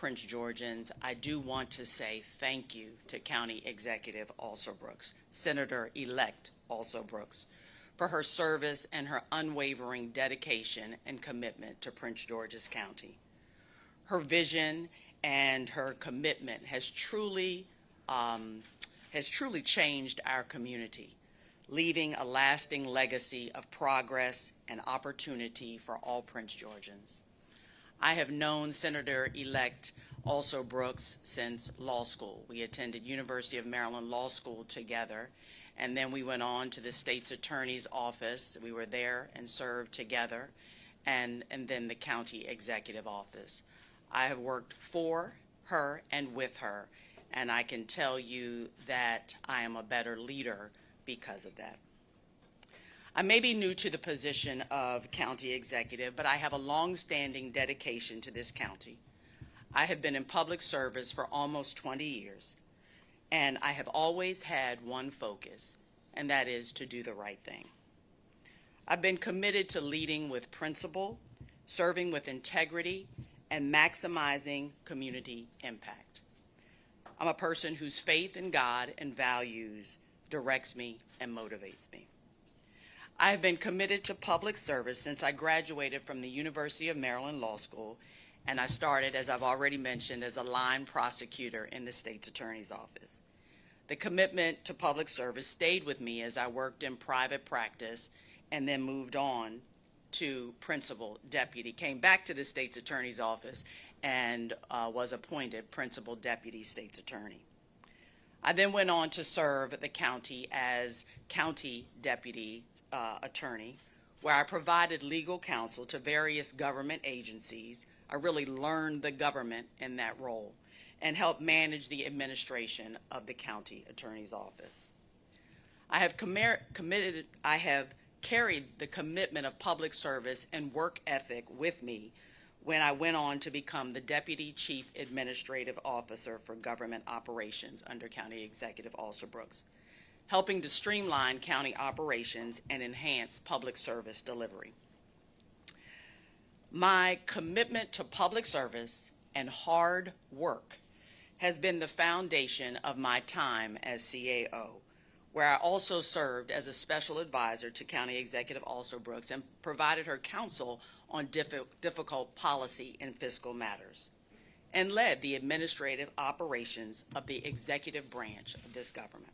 Prince Georgians, I do want to say thank you to County Executive Alsobrooks, Senator-elect Alsobrooks, for her service and her unwavering dedication and commitment to Prince George's County. Her vision and her commitment has truly changed our community, leaving a lasting legacy of progress and opportunity for all Prince Georgians. I have known Senator-elect Alsobrooks since law school. We attended University of Maryland Law School together, and then we went on to the state's attorney's office. We were there and served together, and then the county executive office. I have worked for her and with her, and I can tell you that I am a better leader because of that. I may be new to the position of county executive, but I have a long-standing dedication to this county. I have been in public service for almost 20 years, and I have always had one focus, and that is to do the right thing. I've been committed to leading with principle, serving with integrity, and maximizing community impact. I'm a person whose faith in God and values directs me and motivates me. I have been committed to public service since I graduated from the University of Maryland Law School, and I started, as I've already mentioned, as a line prosecutor in the state's attorney's office. The commitment to public service stayed with me as I worked in private practice and then moved on to principal deputy, came back to the state's attorney's office and was appointed principal deputy state's attorney. I then went on to serve the county as county deputy attorney, where I provided legal counsel to various government agencies. I really learned the government in that role and helped manage the administration of the county attorney's office. I have carried the commitment of public service and work ethic with me when I went on to become the Deputy Chief Administrative Officer for Government Operations under County Executive Alsobrooks, helping to streamline county operations and enhance public service delivery. My commitment to public service and hard work has been the foundation of my time as CAO, where I also served as a special advisor to County Executive Alsobrooks and provided her counsel on difficult policy and fiscal matters, and led the administrative operations of the executive branch of this government.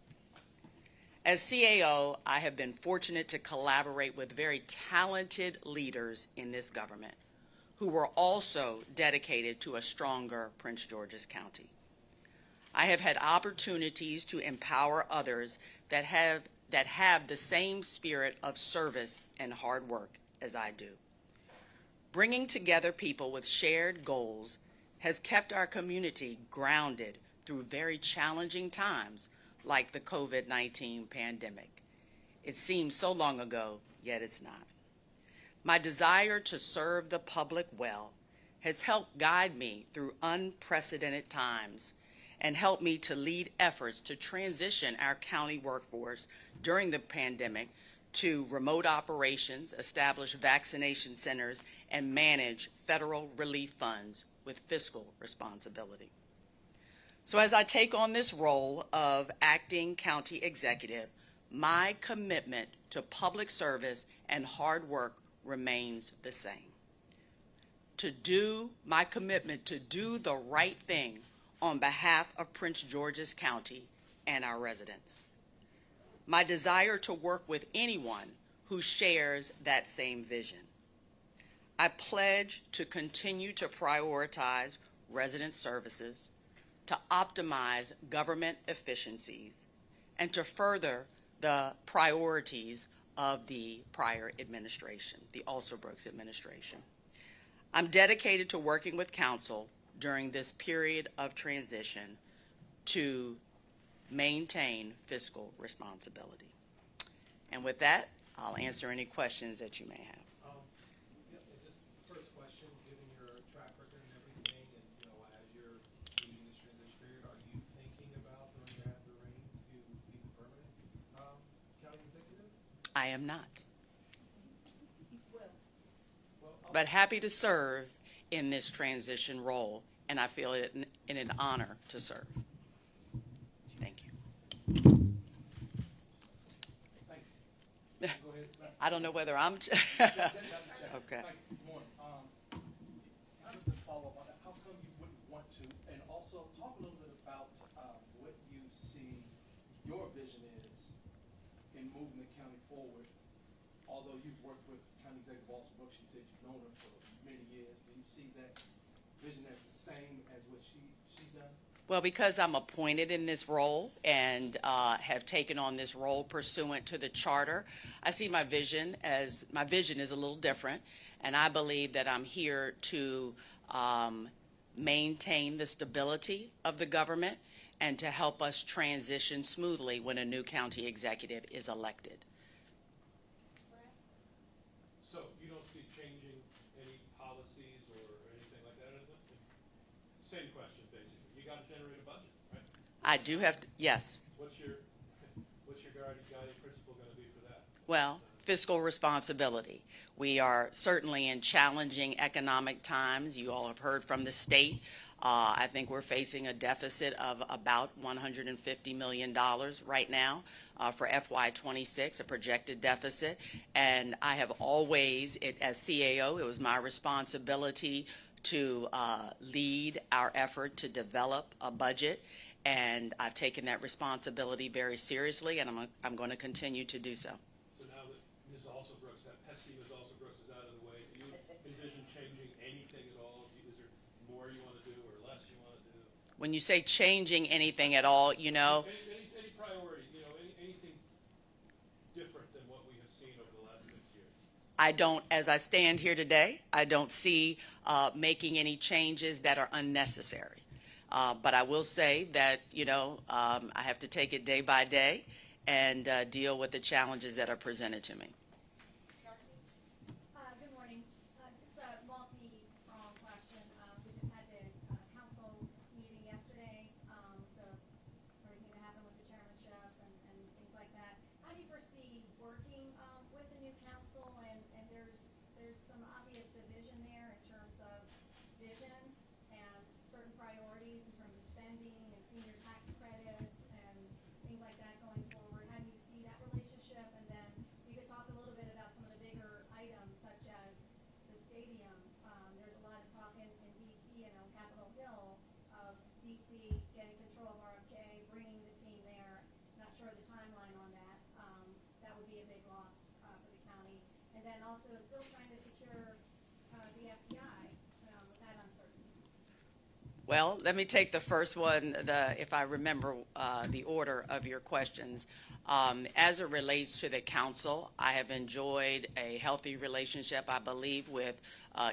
As CAO, I have been fortunate to collaborate with very talented leaders in this government who were also dedicated to a stronger Prince George's County. I have had opportunities to empower others that have the same spirit of service and hard work as I do. Bringing together people with shared goals has kept our community grounded through very challenging times like the COVID-19 pandemic. It seems so long ago, yet it's not. My desire to serve the public well has helped guide me through unprecedented times and helped me to lead efforts to transition our county workforce during the pandemic to remote operations, establish vaccination centers, and manage federal relief funds with fiscal responsibility. So as I take on this role of acting county executive, my commitment to public service and hard work remains the same. My commitment to do the right thing on behalf of Prince George's County and our residents. My desire to work with anyone who shares that same vision. I pledge to continue to prioritize resident services, to optimize government efficiencies, and to further the priorities of the prior administration, the Alsobrooks administration. I'm dedicated to working with council during this period of transition to maintain fiscal responsibility. And with that, I'll answer any questions that you may have. Yes, and just first question, given your track record and everything, and as you're leading this transition period, are you thinking about throwing your hat in the ring to be the permanent county executive? I am not. But happy to serve in this transition role and I feel it in an honor to serve. Thank you. Thank you. Go ahead. I don't know whether I'm. Okay. Thank you. Good morning. I would just follow up on that. How come you wouldn't want to? And also talk a little bit about what you see your vision is in moving the county forward. Although you've worked with County Executive Alsobrooks, she said you've known her for many years. Do you see that vision as the same as what she's done? Well, because I'm appointed in this role and have taken on this role pursuant to the charter, I see my vision is a little different, and I believe that I'm here to maintain the stability of the government and to help us transition smoothly when a new county executive is elected. So you don't see changing any policies or anything like that? Same question, basically. You got to generate a budget, right? I do have to, yes. What's your guiding principle going to be for that? Well, fiscal responsibility. We are certainly in challenging economic times. You all have heard from the state. I think we're facing a deficit of about $150 million right now for FY26, a projected deficit. And I have always, as CAO, it was my responsibility to lead our effort to develop a budget. And I've taken that responsibility very seriously, and I'm going to continue to do so. So now that Ms. Alsobrooks, that pesky Ms. Alsobrooks is out of the way, do you envision changing anything at all? Is there more you want to do or less you want to do? When you say changing anything at all, you know, Any priority, anything different than what we have seen over the last 6 years? I don't, as I stand here today, I don't see making any changes that are unnecessary. But I will say that, I have to take it day by day and deal with the challenges that are presented to me. Good morning. Just a multi-pronged question. We just had the council meeting yesterday, everything that happened with the chairmanship and things like that. How do you foresee working with the new council? And there's some obvious division there in terms of vision and certain priorities in terms of spending and senior tax credits and things like that going forward. How do you see that relationship? And then you could talk a little bit about some of the bigger items such as the stadium. There's a lot of talk in DC and on Capitol Hill of DC getting control of RFK, bringing the team there. Not sure of the timeline on that. That would be a big loss for the county. And then also still trying to secure the FBI with that uncertainty. Well, let me take the first one, if I remember the order of your questions. As it relates to the council, I have enjoyed a healthy relationship, I believe, with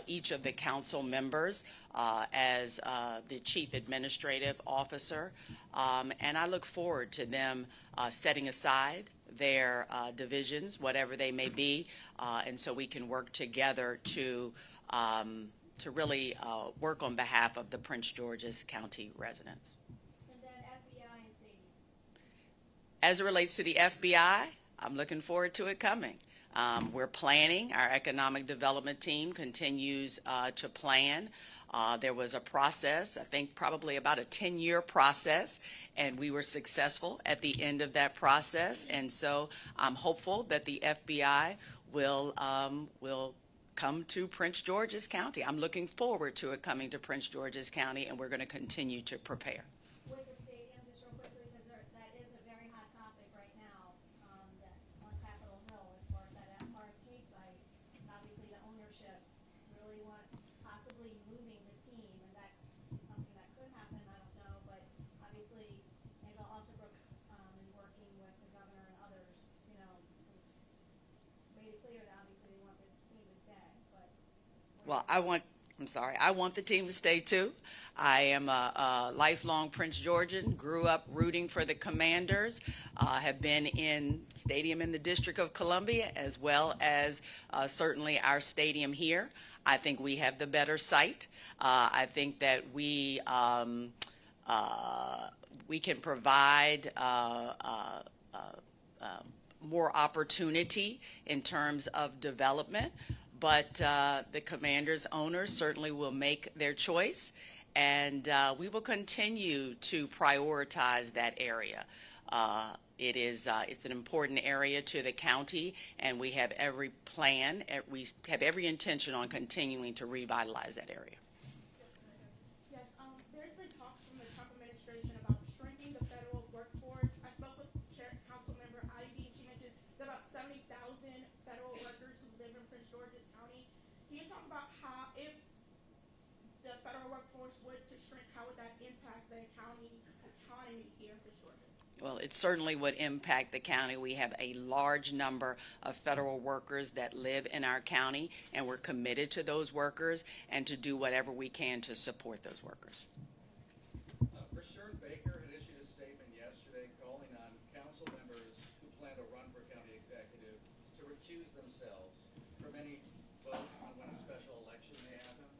each of the council members as the chief administrative officer. And I look forward to them setting aside their divisions, whatever they may be, and so we can work together to really work on behalf of the Prince George's County residents. And then FBI and safety. As it relates to the FBI, I'm looking forward to it coming. We're planning. Our economic development team continues to plan. There was a process, I think probably about a 10-year process, and we were successful at the end of that process. And so I'm hopeful that the FBI will come to Prince George's County. I'm looking forward to it coming to Prince George's County, and we're going to continue to prepare. With the stadium, just real quickly, because that is a very hot topic right now that on Capitol Hill as far as that RFK site. Obviously, the ownership really want possibly moving the team, and that is something that could happen. I don't know, but obviously, Angela Alsobrooks in working with the governor and others, has made it clear that obviously they want the team to stay. But Well, I want the team to stay too. I am a lifelong Prince Georgian, grew up rooting for the Commanders, have been in stadium in the District of Columbia as well as certainly our stadium here. I think we have the better site. I think that we can provide more opportunity in terms of development. But the Commanders owners certainly will make their choice, and we will continue to prioritize that area. It's an important area to the county, and we have every plan, we have every intention on continuing to revitalize that area. Yes, there's been talks from the Trump administration about shrinking the federal workforce. I spoke with Councilmember Ivy. She mentioned there are about 70,000 federal workers who live in Prince George's County. Can you talk about how, if the federal workforce were to shrink, how would that impact the county economy here in Prince George's? Well, it certainly would impact the county. We have a large number of federal workers that live in our county, and we're committed to those workers and to do whatever we can to support those workers. Brashear Baker had issued a statement yesterday calling on council members who plan to run for county executive to recuse themselves from any vote on when a special election may happen.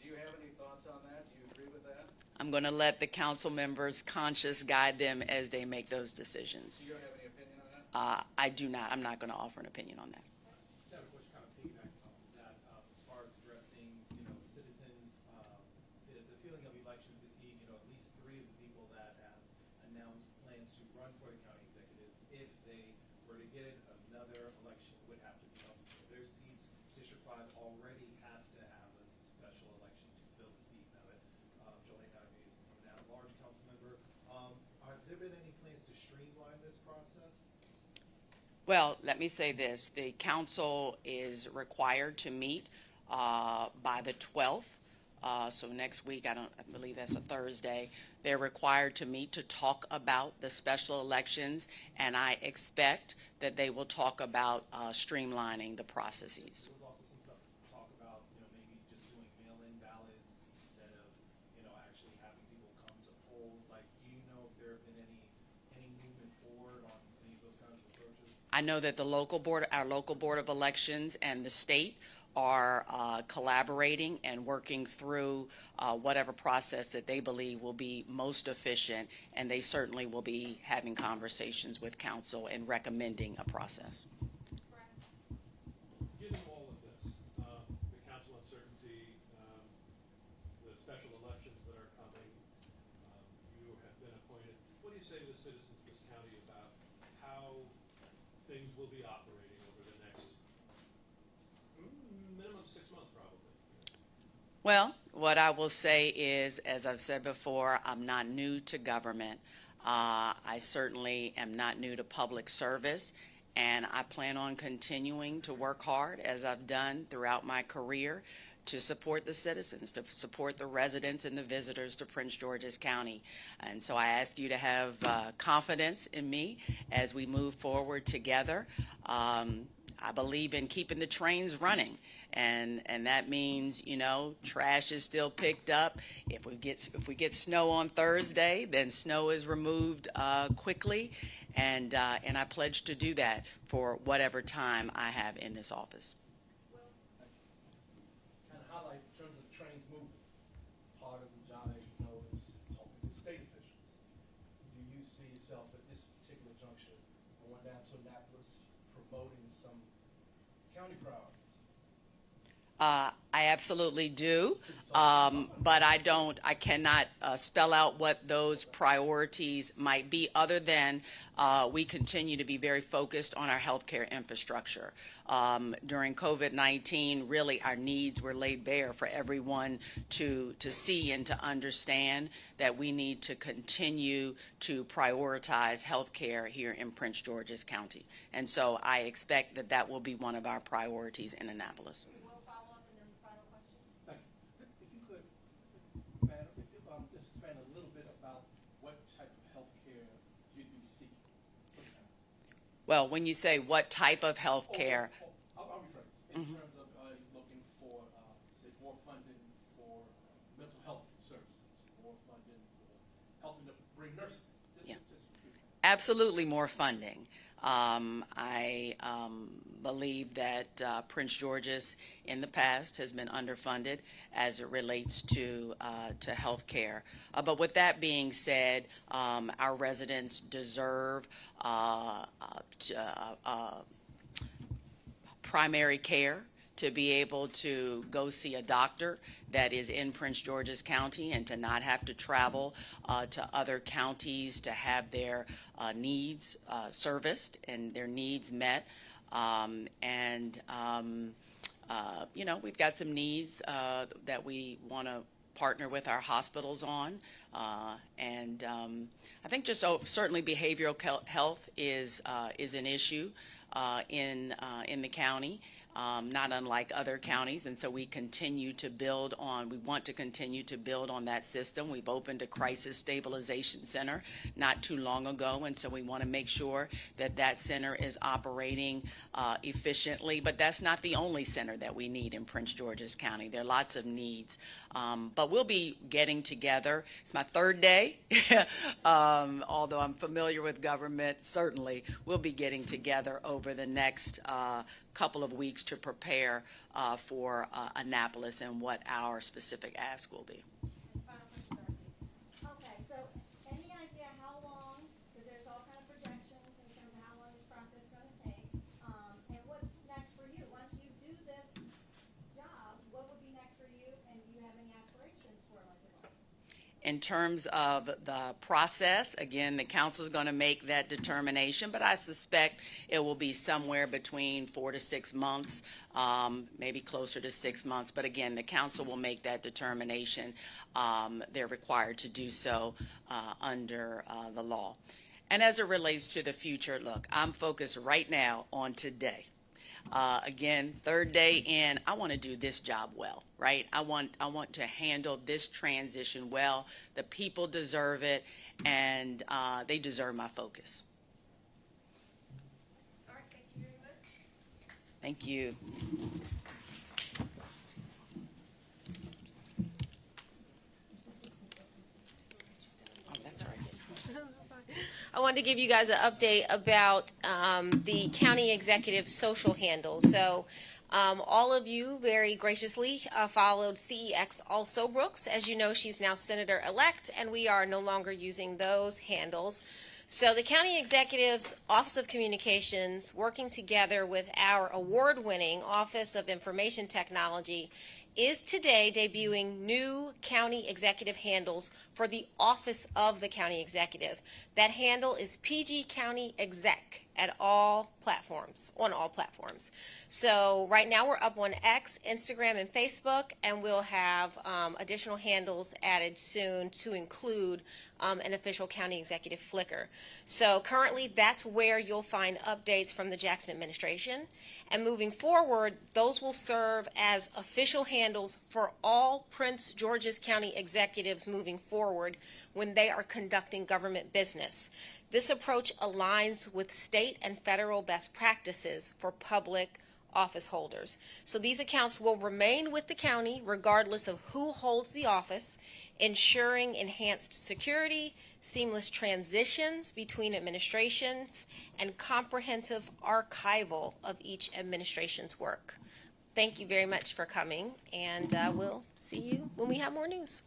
Do you have any thoughts on that? Do you agree with that? I'm going to let the council members' conscience guide them as they make those decisions. Do you have any opinion on that? I do not. I'm not going to offer an opinion on that. Just have a question kind of piggybacking on that, as far as addressing, citizens, the feeling of election fatigue, at least 3 of the people that have announced plans to run for the county executive, if they were to get another election, would have to be up for their seats. District 5 already has to have a special election to fill the seat. Now that Jolene Ivey is from that large council member, have there been any plans to streamline this process? Well, let me say this. The council is required to meet by the 12th. So next week, I believe that's a Thursday. They're required to meet to talk about the special elections, and I expect that they will talk about streamlining the processes. There was also some stuff talk about, maybe just doing mail-in ballots instead of, actually having people come to polls. Like, do you know if there have been any movement forward on any of those kinds of approaches? I know that our local board of elections and the state are collaborating and working through whatever process that they believe will be most efficient, and they certainly will be having conversations with council and recommending a process. Given all of this, the council uncertainty, the special elections that are coming, you have been appointed. What do you say to the citizens of this county about how things will be operating over the next minimum 6 months, probably? Well, what I will say is, as I've said before, I'm not new to government. I certainly am not new to public service, and I plan on continuing to work hard, as I've done throughout my career, to support the citizens, to support the residents and the visitors to Prince George's County. And so I ask you to have confidence in me as we move forward together. I believe in keeping the trains running, and that means, trash is still picked up. If we get snow on Thursday, then snow is removed quickly, and I pledge to do that for whatever time I have in this office. Kind of highlight in terms of trains moving. Part of the job, as you know, is talking to state officials. Do you see yourself at this particular juncture going down to Annapolis promoting some county priorities? I absolutely do, but I cannot spell out what those priorities might be, other than we continue to be very focused on our healthcare infrastructure. During COVID-19, really our needs were laid bare for everyone to see and to understand that we need to continue to prioritize healthcare here in Prince George's County. And so I expect that that will be one of our priorities in Annapolis. We'll follow up and then final question. Thank you. If you could, Madam, just expand a little bit about what type of health care you'd be seeking. Well, when you say what type of health care, I'll rephrase. In terms of looking for, say, more funding for mental health services, more funding for helping to bring nurses. Yeah. Absolutely more funding. I believe that Prince George's in the past has been underfunded as it relates to health care. But with that being said, our residents deserve primary care. to be able to go see a doctor that is in Prince George's County and to not have to travel to other counties to have their needs serviced and their needs met. You know, we've got some needs that we want to partner with our hospitals on. I think just certainly behavioral health is an issue in the county, not unlike other counties, and so we continue to build on. We want to continue to build on that system. We've opened a crisis stabilization center not too long ago, and so we want to make sure that that center is operating efficiently. But that's not the only center that we need in Prince George's County. There are lots of needs. But we'll be getting together. It's my third day, although I'm familiar with government. Certainly, we'll be getting together over the next couple of weeks to prepare for Annapolis and what our specific ask will be. Final question, Darcy. Okay, so any idea how long, because there's all kind of projections in terms of how long this process is going to take, and what's next for you? Once you do this job, what would be next for you, and do you have any aspirations for elected office? In terms of the process, again, the council is going to make that determination, but I suspect it will be somewhere between 4 to 6 months, maybe closer to 6 months. But again, the council will make that determination. They're required to do so under the law. And as it relates to the future, look, I'm focused right now on today. Again, third day in, I want to do this job well, right? I want to handle this transition well. The people deserve it, and they deserve my focus. All right, thank you very much. Thank you. Oh, that's right. I wanted to give you guys an update about the county executive social handles. So all of you very graciously followed CEX Alsobrooks. As you know, she's now Senator-elect, and we are no longer using those handles. So the County Executive's Office of Communications, working together with our award-winning Office of Information Technology, is today debuting new county executive handles for the Office of the County Executive. That handle is PG County Exec at all platforms, on all platforms. So right now we're up on X, Instagram, and Facebook, and we'll have additional handles added soon to include an official county executive Flickr. So currently that's where you'll find updates from the Jackson administration. And moving forward, those will serve as official handles for all Prince George's County executives moving forward when they are conducting government business. This approach aligns with state and federal best practices for public office holders. So these accounts will remain with the county regardless of who holds the office, ensuring enhanced security, seamless transitions between administrations, and comprehensive archival of each administration's work. Thank you very much for coming, and we'll see you when we have more news.